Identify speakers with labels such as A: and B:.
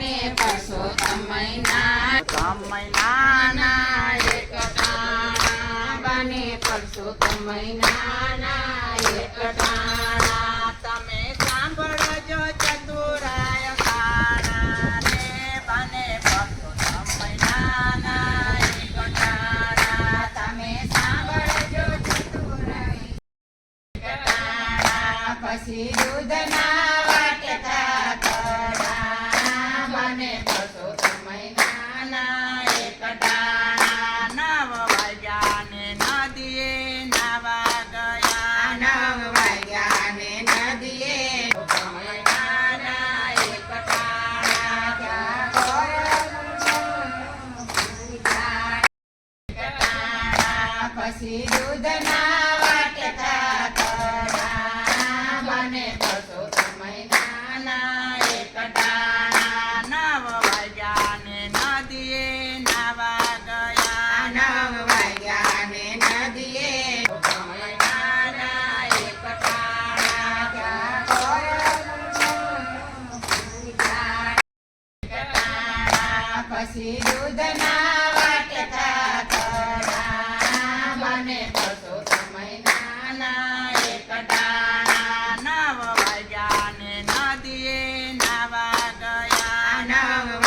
A: બને પરસોત્તમ મહિનાના એક ટાણા બને પરસોત્તમ મહિનાના એક ટાણા
B: તમે સાંભળજો ચતુરાય ખાણા રે બને પરસોત્તમ મહિનાના એક ટાણા.
A: તમે સાંભળજો ચતુરાઈ ટાણા પછી દૂધના વાટકા કડા બને પરસોત્તમ મહિનાના એક ટાણા.
B: નવ વાગ્યાને નદીએ નાવા ગયા.
A: 9 વાગ્યાને નદીએ મહિનાના એક ટાણા ત્યાં ટાણા પછી દૂધના વાટકા કડા બને પરસોત્તમ મહિનાના એક ટાણા.
B: 9 વાગ્યાને નદીએ નાવા ગયા.
A: 9 વાગ્યાને નદીએ મહિનાના એક ટાણા ત્યાં ટાણા પછી દૂધના વાટકા કડા બને પરસોત્તમ મહિનાના એક ટાણા.
B: 9 વાગ્યાને નદીએ નાવા ગયા.
A: 9